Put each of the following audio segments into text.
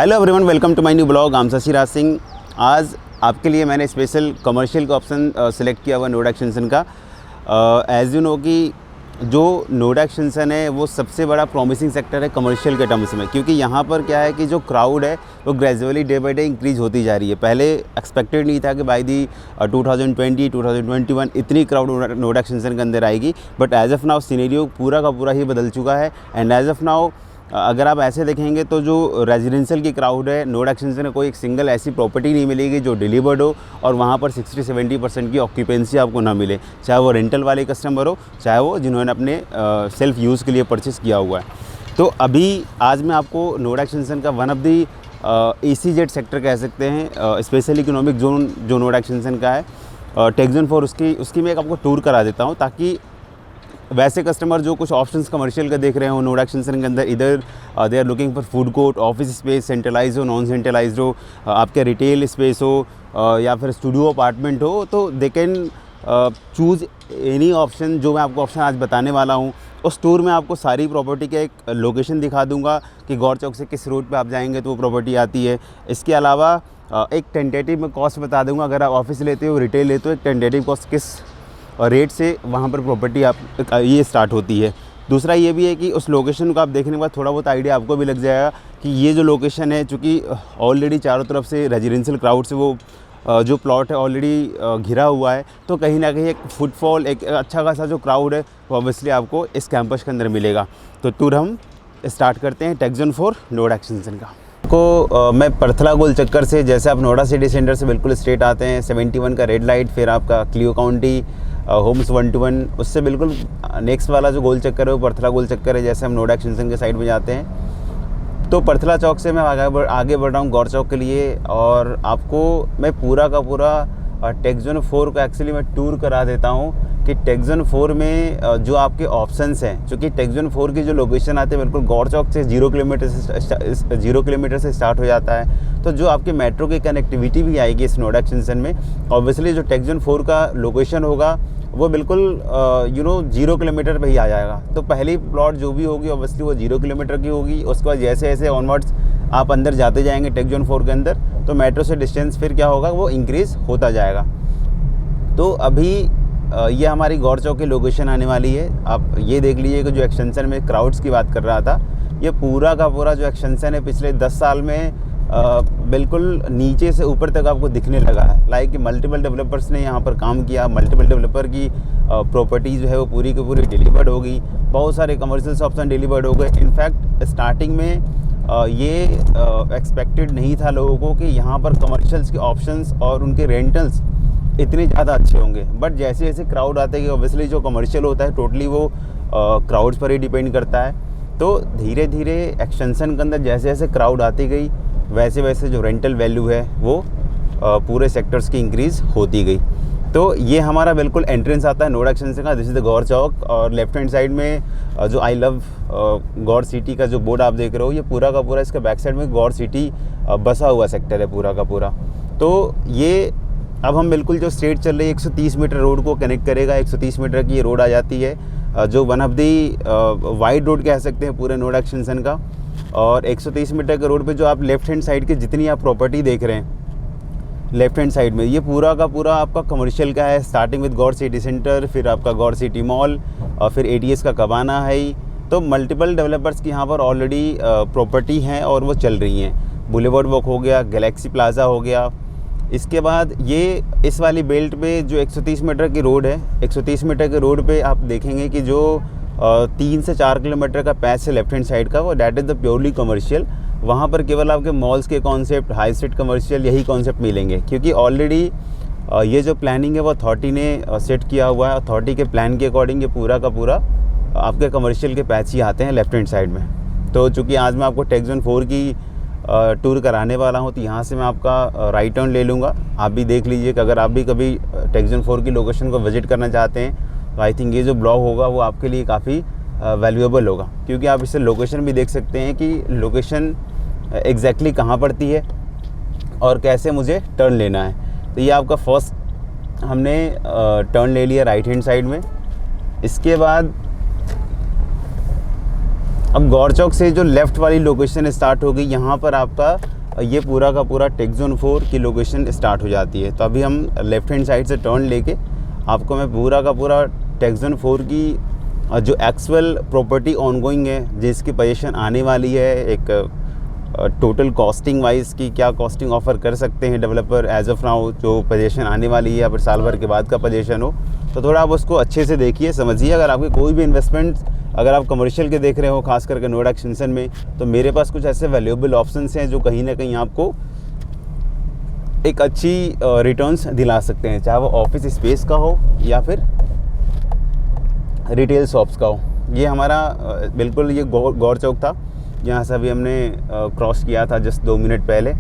Hello everyone, welcome to my new blog. I'm Shashiraj Singh. आज आपके लिए मैंने स्पेशल कमर्शियल का ऑप्शन सेलेक्ट किया हुआ नोएडा एक्सटेंशन का। एज यू नो कि जो नोएडा एक्सटेंशन है वो सबसे बड़ा प्रॉमिसिंग सेक्टर है कमर्शियल के टर्म्स में, क्योंकि यहाँ पर क्या है कि जो क्राउड है वो gradually day by day increase होती जा रही है। पहले एक्सपेक्टेड नहीं था कि बाई दी 2020-2021 इतनी क्राउड नोएडा एक्सटेंशन के अंदर आएगी, but as of now scenario पूरा का पूरा ही बदल चुका है। एंड एज ऑफ नाउ अगर आप ऐसे देखेंगे तो जो रेजिडेंशियल की क्राउड है नोएडा एक्सटेंशन में, कोई एक सिंगल ऐसी प्रॉपर्टी नहीं मिलेगी जो डिलीवर्ड हो और वहाँ पर 60-70% की ऑक्यूपेंसी आपको ना मिले, चाहे वो रेंटल वाले कस्टमर हो, चाहे वो जिन्होंने अपने सेल्फ यूज़ के लिए परचेस किया हुआ है। तो अभी आज मैं आपको नोएडा एक्सटेंशन का one of the ECZ sector कह सकते हैं, स्पेशल इकोनॉमिक जोन जो नोएडा एक्सटेंशन का है, टेक जोन 4, उसकी मैं एक आपको टूर करा देता हूँ, ताकि वैसे कस्टमर जो कुछ ऑप्शंस कमर्शियल का देख रहे हो नोएडा एक्सटेंशन के अंदर, इधर they are looking for food court, office space, centralise हो, नॉन सेंट्रलाइज हो, आपके रिटेल स्पेस हो या फिर स्टूडियो अपार्टमेंट हो, तो they can choose any option. जो मैं आपको ऑप्शन आज बताने वाला हूँ, उस टूर में आपको सारी प्रॉपर्टी का एक लोकेशन दिखा दूंगा कि गौर चौक से किस रूट पे आप जाएंगे तो वो प्रॉपर्टी आती है। इसके अलावा एक टेंटेटिव में कॉस्ट बता दूंगा, अगर आप ऑफिस लेते हो, रिटेल लेते हो, एक टेंटेटिव कॉस्ट किस और रेट से वहाँ पर प्रॉपर्टी आप ये स्टार्ट होती है। दूसरा ये भी है कि उस लोकेशन को आप देखने के बाद थोड़ा बहुत आइडिया आपको भी लग जाएगा कि ये जो लोकेशन है, चूँकि ऑलरेडी चारों तरफ से रेजिडेंशियल क्राउड से वो जो प्लॉट है ऑलरेडी घिरा हुआ है, तो कहीं ना कहीं एक फुटफॉल, एक अच्छा खासा जो क्राउड है वो ऑब्वियसली आपको इस कैंपस के अंदर मिलेगा। तो टूर हम स्टार्ट करते हैं टेक जोन 4 नोएडा एक्सटेंशन का। को मैं परथला गोल चक्कर से, जैसे आप नोएडा सिटी सेंटर से बिल्कुल स्ट्रेट आते हैं, 71 का रेड लाइट, फिर आपका क्लियो काउंटी, होम्स 1-1, उससे बिल्कुल नेक्स्ट वाला जो गोल चक्कर है वो परथला गोल चक्कर है। जैसे हम नोएडा एक्सटेंशन के साइड में जाते हैं तो परथला चौक से मैं आगे बढ़ रहा हूँ गौर चौक के लिए, और आपको मैं पूरा का पूरा टेक जोन 4 का एक्चुअली मैं टूर करा देता हूँ कि टेक जोन 4 में जो आपके ऑप्शंस हैं, क्योंकि टेक जोन 4 की जो लोकेशन आती है बिल्कुल गौर चौक से 0 किलोमीटर से स्टार्ट हो जाता है। तो जो आपके मेट्रो की कनेक्टिविटी भी आएगी इस नोएडा एक्सटेंशन में, ऑब्वियसली जो टेक जोन 4 का लोकेशन होगा वो बिल्कुल 0 किलोमीटर पे ही आ जाएगा। तो पहली प्लॉट जो भी होगी ऑब्वियसली वो 0 किलोमीटर की होगी। उसके बाद जैसे जैसे ऑनवर्ड्स आप अंदर जाते जाएंगे टेक जोन 4 के अंदर, तो मेट्रो से डिस्टेंस फिर क्या होगा, वो इंक्रीज़ होता जाएगा। तो अभी ये हमारी गौर चौक की लोकेशन आने वाली है। आप ये देख लीजिए कि जो एक्सटेंशन में क्राउड्स की बात कर रहा था, ये पूरा का पूरा जो एक्सटेंशन है पिछले 10 साल में बिल्कुल नीचे से ऊपर तक आपको दिखने लगा है। लाइक मल्टीपल डेवलपर्स ने यहाँ पर काम किया, मल्टीपल डेवलपर की प्रॉपर्टी जो है वो पूरी की पूरी डिलीवर्ड होगी, बहुत सारे कमर्शियल ऑप्शन डिलीवर्ड हो गए। इनफैक्ट स्टार्टिंग में ये एक्सपेक्टेड नहीं था लोगों को कि यहाँ पर कमर्शियल्स के ऑप्शंस और उनके रेंटल्स इतने ज़्यादा अच्छे होंगे, बट जैसे जैसे क्राउड आते हैं, ऑब्वियसली जो कमर्शियल होता है टोटली वो क्राउड्स पर ही डिपेंड करता है। तो धीरे धीरे एक्सटेंशन के अंदर जैसे जैसे क्राउड आती गई, वैसे वैसे जो रेंटल वैल्यू है वो पूरे सेक्टर्स की इंक्रीज़ होती गई। तो ये हमारा बिल्कुल एंट्रेंस आता है नोएडा एक्सटेंशन का। दिस इज़ द गौर चौक, और लेफ्ट हैंड साइड में जो आई लव गौर सिटी का जो बोर्ड आप देख रहे हो, ये पूरा का पूरा, इसका बैक साइड में गौर सिटी बसा हुआ सेक्टर है पूरा का पूरा। तो ये अब हम बिल्कुल जो स्ट्रेट चल रही है 130 मीटर रोड को कनेक्ट करेगा। 130 मीटर की ये रोड आ जाती है, जो one of the wide road कह सकते हैं पूरे नोएडा एक्सटेंशन का। और 130 मीटर के रोड पे जो आप लेफ्ट हैंड साइड की जितनी आप प्रॉपर्टी देख रहे हैं लेफ्ट हैंड साइड में, ये पूरा का पूरा आपका कमर्शियल का है, starting with Gaur city centre, फिर आपका गौर सिटी मॉल, और फिर ATS का कबाना है ही। तो मल्टीपल डेवलपर्स की यहाँ पर ऑलरेडी प्रॉपर्टी हैं और वो चल रही हैं। बुलेवर्ड वॉक हो गया, गैलेक्सी प्लाजा हो गया। इसके बाद ये इस वाली बेल्ट पे जो 130 मीटर की रोड है, 130 मीटर के रोड पे आप देखेंगे कि जो 3 से 4 किलोमीटर का पैच है लेफ्ट हैंड साइड का, वो that is the purely commercial. वहाँ पर केवल आपके मॉल्स के कॉन्सेप्ट, हाई स्ट्रीट कमर्शियल, यही कॉन्सेप्ट मिलेंगे, क्योंकि ऑलरेडी ये जो प्लानिंग है वो अथॉरिटी ने सेट किया हुआ है। अथॉरिटी के प्लान के अकॉर्डिंग ये पूरा का पूरा आपके कमर्शियल के पैच ही आते हैं लेफ्ट हैंड साइड में। तो चूँकि आज मैं आपको टेक जोन 4 की टूर कराने वाला हूँ, तो यहाँ से मैं आपका राइट टर्न ले लूँगा। आप भी देख लीजिए कि अगर आप भी कभी टेक जोन 4 की लोकेशन को विजिट करना चाहते हैं, तो आई थिंक ये जो ब्लॉग होगा वो आपके लिए काफ़ी वैल्यूएबल होगा, क्योंकि आप इससे लोकेशन भी देख सकते हैं कि लोकेशन एग्जैक्टली कहाँ पड़ती है और कैसे मुझे टर्न लेना है। तो ये आपका फर्स्ट हमने टर्न ले लिया राइट हैंड साइड में। इसके बाद अब गौर चौक से जो लेफ़्ट वाली लोकेशन स्टार्ट होगी, यहाँ पर आपका ये पूरा का पूरा टेक जोन 4 की लोकेशन स्टार्ट हो जाती है। तो अभी हम लेफ़्ट हैंड साइड से टर्न लेके आपको मैं पूरा का पूरा टेक जोन 4 की जो एक्चुअल प्रॉपर्टी ऑनगोइंग है, जिसकी पोजीशन आने वाली है, एक टोटल कॉस्टिंग वाइज की क्या कॉस्टिंग ऑफ़र कर सकते हैं डेवलपर एज ऑफ नाउ, जो पोजीशन आने वाली है या फिर साल भर के बाद का पोजीशन हो, तो थोड़ा आप उसको अच्छे से देखिए, समझिए। अगर आपके कोई भी इन्वेस्टमेंट, अगर आप कमर्शियल के देख रहे हो, खास करके नोएडा एक्सटेंशन में, तो मेरे पास कुछ ऐसे वैल्यूएबल ऑप्शंस हैं जो कहीं ना कहीं आपको एक अच्छी रिटर्न्स दिला सकते हैं, चाहे वो ऑफिस स्पेस का हो या फिर रिटेल शॉप्स का हो। ये हमारा बिल्कुल ये गौर चौक था, यहाँ से अभी हमने क्रॉस किया था जस्ट 2 मिनट पहले।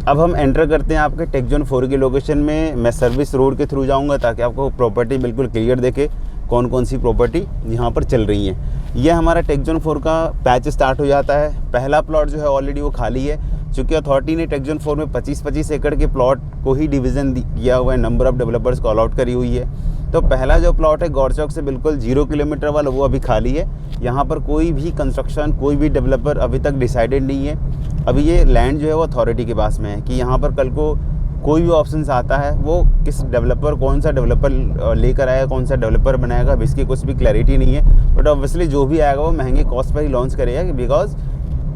अब हम एंटर करते हैं आपके टेक जोन 4 की लोकेशन में। मैं सर्विस रोड के थ्रू जाऊँगा ताकि आपको प्रॉपर्टी बिल्कुल क्लियर देखे कौन कौन सी प्रॉपर्टी यहाँ पर चल रही हैं। ये हमारा टेक जोन 4 का पैच स्टार्ट हो जाता है। पहला प्लॉट जो है ऑलरेडी वो खाली है, चूँकि अथॉरिटी ने टेक जोन 4 में 25-25 एकड़ के प्लॉट को ही डिवीज़न किया हुआ है, नंबर ऑफ़ डेवलपर्स को अलॉट करी हुई है। तो पहला जो प्लॉट है गौर चौक से बिल्कुल 0 किलोमीटर वाला, वो अभी खाली है। यहाँ पर कोई भी कंस्ट्रक्शन, कोई भी डेवलपर अभी तक डिसाइडेड नहीं है। अभी ये लैंड जो है वो अथॉरिटी के पास में है कि यहाँ पर कल को कोई भी ऑप्शंस आता है, वो किस डेवलपर, कौन सा डेवलपर लेकर आएगा, कौन सा डेवलपर बनाएगा, अभी इसकी कुछ भी क्लैरिटी नहीं है। बट ऑब्वियसली जो भी आएगा वो महंगे कॉस्ट पर ही लॉन्च करेगा, बिकॉज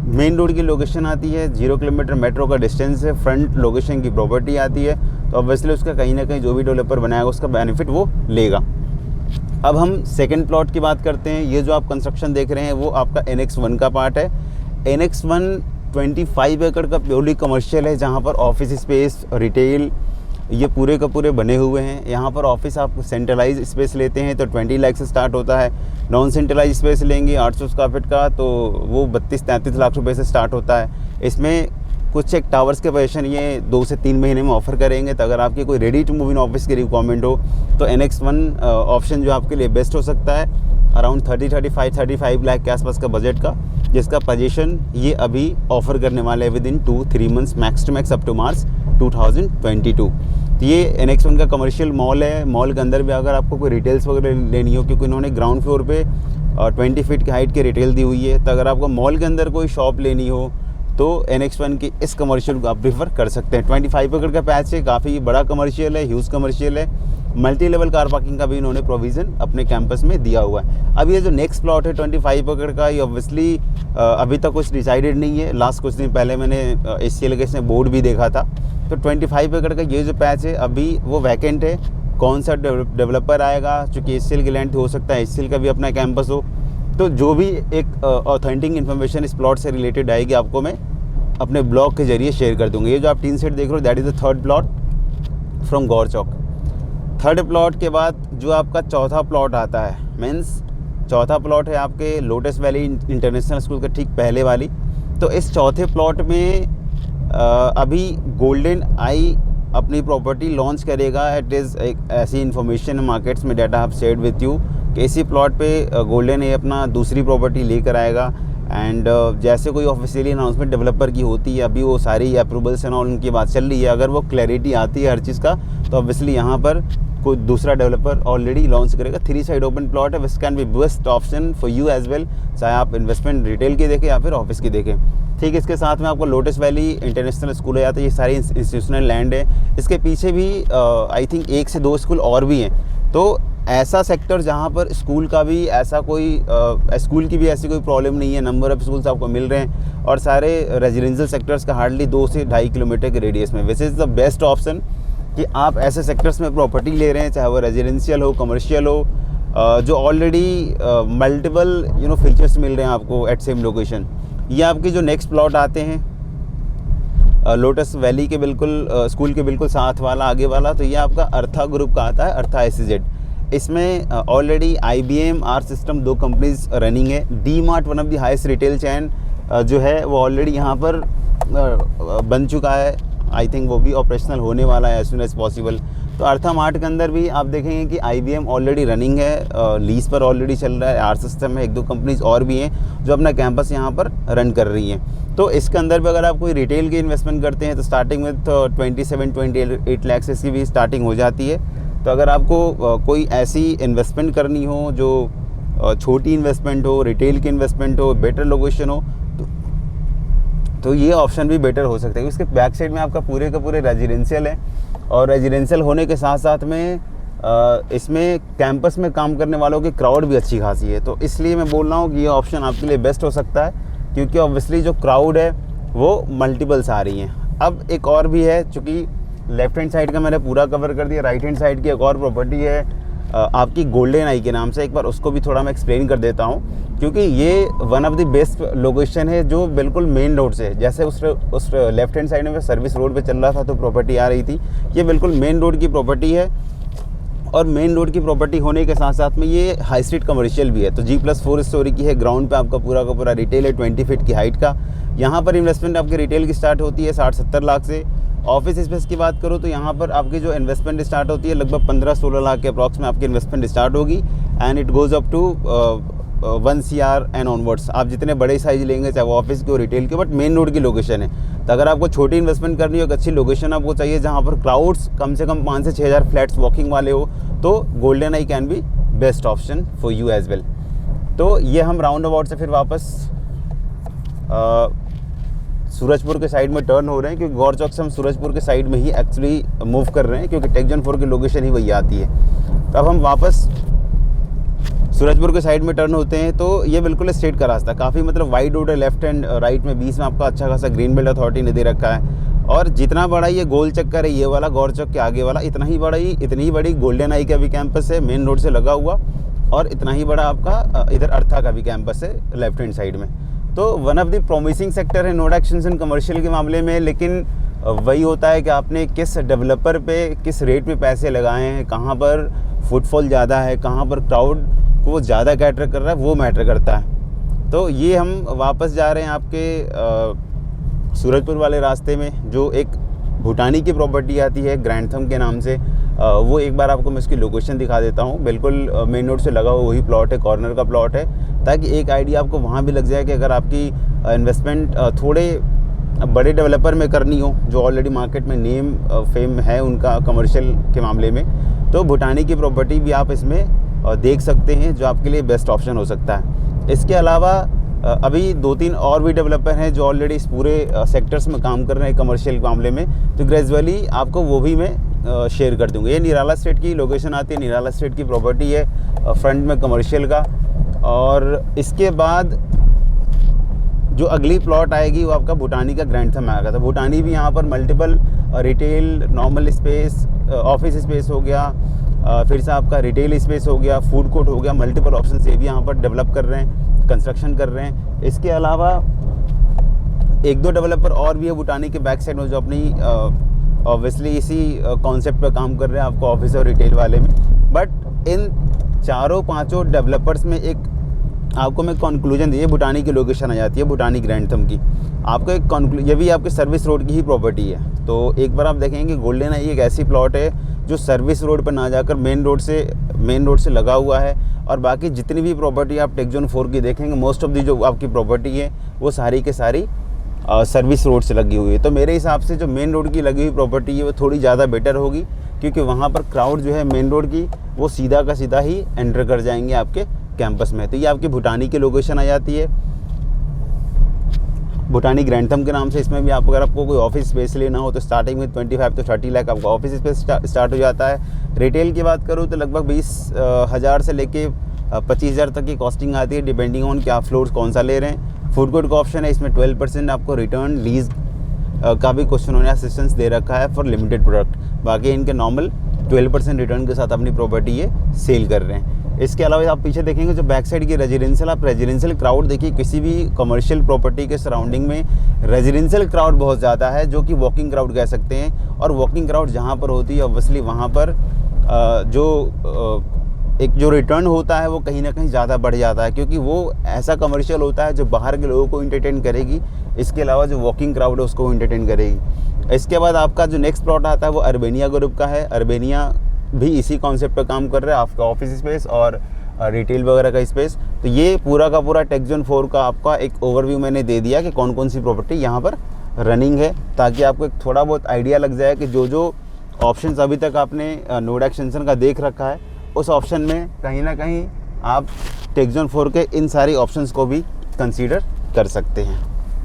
मेन रोड की लोकेशन आती है, 0 किलोमीटर मेट्रो का डिस्टेंस है, फ्रंट लोकेशन की प्रॉपर्टी आती है, तो ऑब्वियसली उसका कहीं ना कहीं जो भी डेवलपर बनाएगा उसका बेनिफिट वो लेगा। अब हम सेकंड प्लॉट की बात करते हैं। ये जो आप कंस्ट्रक्शन देख रहे हैं वो आपका NX 1 का पार्ट है। NX 1 25 एकड़ का प्योरली कमर्शियल है, जहाँ पर ऑफिस स्पेस, रिटेल, ये पूरे का पूरे बने हुए हैं। यहाँ पर ऑफिस आप सेंट्रलाइज स्पेस लेते हैं तो 20 लाख से स्टार्ट होता है। नॉन सेंट्रलाइज स्पेस लेंगे 800 स्क्वायर फीट का तो वो 32-33 लाख रुपए से स्टार्ट होता है। इसमें कुछ एक टावर्स के पोजीशन ये 2 से 3 महीने में ऑफ़र करेंगे। तो अगर आपकी कोई ready to move in office की रिक्वायरमेंट हो तो NX 1 ऑप्शन जो आपके लिए बेस्ट हो सकता है। अराउंड 35 लाख के आसपास का बजट का, जिसका पोजीशन ये अभी ऑफ़र करने वाले हैं within 2-3 months max to max up to March 2022। तो ये NX 1 का कमर्शियल मॉल है। मॉल के अंदर भी अगर आपको कोई रिटेल्स वगैरह लेनी हो, क्योंकि इन्होंने ग्राउंड फ्लोर पे 20 फीट की हाइट की रिटेल दी हुई है, तो अगर आपको मॉल के अंदर कोई शॉप लेनी हो तो NX 1 की इस कमर्शियल को आप प्रीफर कर सकते हैं। 25 एकड़ का पैच है, काफ़ी बड़ा कमर्शियल है, ह्यूज कमर्शियल है। मल्टी लेवल कार पार्किंग का भी इन्होंने प्रोविज़न अपने कैंपस में दिया हुआ है। अब ये जो नेक्स्ट प्लॉट है 25 एकड़ का, ये ऑब्वियसली अभी तक कुछ डिसाइडेड नहीं है। लास्ट कुछ दिन पहले मैंने SCL के बोर्ड भी देखा था। तो 25 एकड़ का ये जो पैच है अभी वो वैकेंट है। कौन सा डेवलपर आएगा, चूँकि SCL की लैंड हो सकता है SCL का भी अपना कैंपस हो, तो जो भी एक ऑथेंटिक इन्फॉर्मेशन इस प्लॉट से रिलेटेड आएगी आपको मैं अपने ब्लॉग के जरिए शेयर कर दूँगा। ये जो आप 3 सेट देख रहे हो that is the third plot from Gaur Chowk. Third plot के बाद जो आपका चौथा प्लॉट आता है, मीन्स चौथा प्लॉट है आपके लोटस वैली इंटरनेशनल स्कूल के ठीक पहले वाली। तो इस चौथे प्लॉट में अभी गोल्डन आई अपनी प्रॉपर्टी लॉन्च करेगा। इट इज़ एक ऐसी इन्फॉर्मेशन मार्केट्स में डाटा आप शेयर विथ यू कि इसी प्लॉट पे गोल्डन ए अपना दूसरी प्रॉपर्टी लेकर आएगा। एंड जैसे कोई ऑफिशियली अनाउंसमेंट डेवलपर की होती है, अभी वो सारी अप्रूवल्स एंड ऑल उनकी बात चल रही है। अगर वो क्लैरिटी आती है हर चीज़ का तो ऑब्वियसली यहाँ पर कोई दूसरा डेवलपर ऑलरेडी लॉन्च करेगा। 3 साइड ओपन प्लॉट है, which can be best option for you as well, चाहे आप इन्वेस्टमेंट रिटेल की देखें या फिर ऑफिस की देखें। ठीक है, इसके साथ में आपको लोटस वैली इंटरनेशनल स्कूल है जाता है, ये सारी इंस्टीट्यूशनल लैंड है। इसके पीछे भी आई थिंक 1 से 2 स्कूल और भी हैं। तो ऐसा सेक्टर जहाँ पर स्कूल का भी ऐसा कोई स्कूल की भी ऐसी कोई प्रॉब्लम नहीं है, नंबर ऑफ़ स्कूल्स आपको मिल रहे हैं और सारे रेजिडेंशियल सेक्टर्स का हार्डली 2 से 2.5 किलोमीटर के रेडियस में। Which is the best option कि आप ऐसे सेक्टर्स में प्रॉपर्टी ले रहे हैं, चाहे वो रेजिडेंशियल हो, कमर्शियल हो, जो ऑलरेडी मल्टीपल फीचर्स मिल रहे हैं आपको एट सेम लोकेशन। ये आपके जो नेक्स्ट प्लॉट आते हैं लोटस वैली के बिल्कुल स्कूल के बिल्कुल साथ वाला, आगे वाला, तो ये आपका अर्था ग्रुप का आता है, अर्था SEZ। इसमें already IBM R system 2 companies running है। DMart one of the highest retail chain जो है वो ऑलरेडी यहाँ पर बन चुका है। आई थिंक वो भी ऑपरेशनल होने वाला है एज सून एज पॉसिबल। तो अर्था मार्ट के अंदर भी आप देखेंगे कि IBM ऑलरेडी रनिंग है, लीज पर ऑलरेडी चल रहा है, आर सिस्टम है, 1-2 कंपनीज और भी हैं जो अपना कैंपस यहाँ पर रन कर रही हैं। तो इसके अंदर भी अगर आप कोई रिटेल की इन्वेस्टमेंट करते हैं तो स्टार्टिंग में 27-28 लाख से इसकी भी स्टार्टिंग हो जाती है। तो अगर आपको कोई ऐसी इन्वेस्टमेंट करनी हो जो छोटी इन्वेस्टमेंट हो, रिटेल की इन्वेस्टमेंट हो, बेटर लोकेशन हो, तो ये ऑप्शन भी बेटर हो सकता है। उसके बैक साइड में आपका पूरे का पूरे रेजिडेंशियल है, और रेजिडेंशियल होने के साथ साथ में इसमें कैंपस में काम करने वालों की क्राउड भी अच्छी खासी है। तो इसलिए मैं बोल रहा हूँ कि ये ऑप्शन आपके लिए बेस्ट हो सकता है, क्योंकि ऑब्वियसली जो क्राउड है वो मल्टीपल्स आ रही हैं। अब एक और भी है, चूँकि लेफ्ट हैंड साइड का मैंने पूरा कवर कर दिया, राइट हैंड साइड की एक और प्रॉपर्टी है आपकी गोल्डन आई के नाम से। एक बार उसको भी थोड़ा मैं एक्सप्लेन कर देता हूँ, क्योंकि ये one of the best location है जो बिल्कुल मेन रोड से, जैसे उस लेफ्ट हैंड साइड में सर्विस रोड पे चल रहा था तो प्रॉपर्टी आ रही थी, ये बिल्कुल मेन रोड की प्रॉपर्टी है। और मेन रोड की प्रॉपर्टी होने के साथ साथ में ये हाई स्ट्रीट कमर्शियल भी है। तो G+4 स्टोरी की है, ग्राउंड पे आपका पूरा का पूरा रिटेल है 20 फीट की हाइट का। यहाँ पर इन्वेस्टमेंट आपके रिटेल की स्टार्ट होती है 60-70 लाख से। ऑफिस स्पेस की बात करूँ तो यहाँ पर आपकी जो इन्वेस्टमेंट स्टार्ट होती है लगभग 15-16 लाख के अप्रॉक्स में आपकी इन्वेस्टमेंट स्टार्ट होगी, and it goes up to 1 CR and onwards. आप जितने बड़े साइज लेंगे, चाहे वो ऑफिस की हो, रिटेल की, बट मेन रोड की लोकेशन है। तो अगर आपको छोटी इन्वेस्टमेंट करनी हो, एक अच्छी लोकेशन आपको चाहिए जहाँ पर क्राउड्स कम से कम 5 से 6 हज़ार फ्लैट्स वॉकिंग वाले हो, तो Golden I can be best option for you as well. तो ये हम राउंड अबाउट से फिर वापस सूरजपुर के साइड में टर्न हो रहे हैं, क्योंकि गौर चौक से हम सूरजपुर के साइड में ही एक्चुअली मूव कर रहे हैं, क्योंकि टेक-जन-4 की लोकेशन ही वही आती है। तो अब हम वापस सूरजपुर के साइड में टर्न होते हैं। तो ये बिल्कुल स्ट्रेट का रास्ता, काफ़ी मतलब वाइड रोड है, लेफ्ट एंड राइट में, बीच में आपका अच्छा खासा ग्रीन बेल्ट अथॉरिटी ने दे रखा है। और जितना बड़ा ये गोल चक्कर है, ये वाला गौर चौक के आगे वाला, इतनी ही बड़ी गोल्डन आई का भी कैंपस है मेन रोड से लगा हुआ, और इतना ही बड़ा आपका इधर अर्था का भी कैंपस है लेफ्ट हैंड साइड में। तो one of the promising sector है नोएडा एक्सटेंशन कमर्शियल के मामले में। लेकिन वही होता है कि आपने किस डेवलपर पे किस रेट पे पैसे लगाए हैं, कहाँ पर फुटफॉल ज़्यादा है, कहाँ पर क्राउड को वो ज़्यादा कैटर कर रहा है, वो मैटर करता है। तो ये हम वापस जा रहे हैं आपके सूरजपुर वाले रास्ते में, जो एक भूटानी की प्रॉपर्टी आती है ग्रैंडथम के नाम से। वो एक बार आपको मैं इसकी लोकेशन दिखा देता हूँ। बिल्कुल मेन रोड से लगा हुआ वही प्लॉट है, कॉर्नर का प्लॉट है, ताकि एक आइडिया आपको वहाँ भी लग जाए कि अगर आपकी इन्वेस्टमेंट थोड़े बड़े डेवलपर में करनी हो, जो ऑलरेडी मार्केट में नेम फेम है उनका कमर्शियल के मामले में, तो भूटानी की प्रॉपर्टी भी आप इसमें देख सकते हैं, जो आपके लिए बेस्ट ऑप्शन हो सकता है। इसके अलावा अभी 2-3 और भी डेवलपर हैं जो ऑलरेडी इस पूरे सेक्टर्स में काम कर रहे हैं कमर्शियल मामले में, तो ग्रेजुअली आपको वो भी मैं शेयर कर दूँगा। ये निराला स्टेट की लोकेशन आती है, निराला स्टेट की प्रॉपर्टी है फ्रंट में कमर्शियल का। और इसके बाद जो अगली प्लॉट आएगी वो आपका भूटानी का ग्रैंडथम आएगा। तो भूटानी भी यहाँ पर multiple retail, normal space, office space हो गया, फिर से आपका रिटेल स्पेस हो गया, फूड कोर्ट हो गया, मल्टीपल ऑप्शन ये भी यहाँ पर डेवलप कर रहे हैं, कंस्ट्रक्शन कर रहे हैं। इसके अलावा 1-2 डेवलपर और भी है भूटानी के बैक साइड में, जो अपनी ऑब्वियसली इसी कॉन्सेप्ट पर काम कर रहे हैं, आपको ऑफिस और रिटेल वाले में। बट इन 4-5 डेवलपर्स में एक आपको मैं कंक्लूजन दी, भूटानी की लोकेशन आ जाती है, भूटानी ग्रैंडथम की। आपको एक ये भी आपके सर्विस रोड की ही प्रॉपर्टी है। तो एक बार आप देखेंगे गोल्डन आई एक ऐसी प्लॉट है जो सर्विस रोड पर ना जाकर मेन रोड से लगा हुआ है। और बाकी जितनी भी प्रॉपर्टी आप टेक-जन-4 की देखेंगे, मोस्ट ऑफ दी जो आपकी प्रॉपर्टी है वो सारी के सारी सर्विस रोड से लगी हुई है। तो मेरे हिसाब से जो मेन रोड की लगी हुई प्रॉपर्टी है वो थोड़ी ज़्यादा बेटर होगी, क्योंकि वहाँ पर क्राउड जो है मेन रोड की वो सीधा का सीधा ही एंटर कर जाएंगे आपके कैंपस में। तो ये आपकी भूटानी की लोकेशन आ जाती है, भूटानी ग्रैंडथम के नाम से। इसमें भी आप अगर आपको कोई ऑफिस स्पेस लेना हो तो स्टार्टिंग में 25 to 30 लाख आपका ऑफिस स्पेस स्टार्ट हो जाता है। रिटेल की बात करूँ तो लगभग 20,000 से लेके 25,000 तक की कॉस्टिंग आती है, डिपेंडिंग ऑन कि आप फ्लोर कौन सा ले रहे हैं। फूड कोर्ट का ऑप्शन है, इसमें 12% आपको रिटर्न लीज का भी क्वेश्चन होने असिस्टेंस दे रखा है फॉर लिमिटेड प्रोडक्ट। बाकी इनके नॉर्मल 12% रिटर्न के साथ अपनी प्रॉपर्टी ये सेल कर रहे हैं। इसके अलावा आप पीछे देखेंगे जो बैक साइड की रेजिडेंशियल, आप रेजिडेंशियल क्राउड देखिए, किसी भी कमर्शियल प्रॉपर्टी के सराउंडिंग में रेजिडेंशियल क्राउड बहुत ज़्यादा है, जो कि वॉकिंग क्राउड कह सकते हैं। और वॉकिंग क्राउड जहाँ पर होती है ऑब्वियसली वहाँ पर जो रिटर्न होता है वो कहीं ना कहीं ज़्यादा बढ़ जाता है, क्योंकि वो ऐसा कमर्शियल होता है जो बाहर के लोगों को इंटरटेन करेगी, इसके अलावा जो वॉकिंग क्राउड है उसको इंटरटेन करेगी। इसके बाद आपका जो नेक्स्ट प्लॉट आता है वो अर्बेनिया ग्रुप का है। अर्बेनिया भी इसी कॉन्सेप्ट पर काम कर रहा है, आपका ऑफिस स्पेस और रिटेल वगैरह का स्पेस। तो ये पूरा का पूरा टेक-जन-4 का आपका एक ओवरव्यू मैंने दे दिया कि कौन कौन सी प्रॉपर्टी यहाँ पर रनिंग है, ताकि आपको एक थोड़ा बहुत आइडिया लग जाए कि जो ऑप्शंस अभी तक आपने नोएडा एक्सटेंशन का देख रखा है, उस ऑप्शन में कहीं ना कहीं आप टेक जोन 4 के इन सारी ऑप्शंस को भी कंसीडर कर सकते हैं।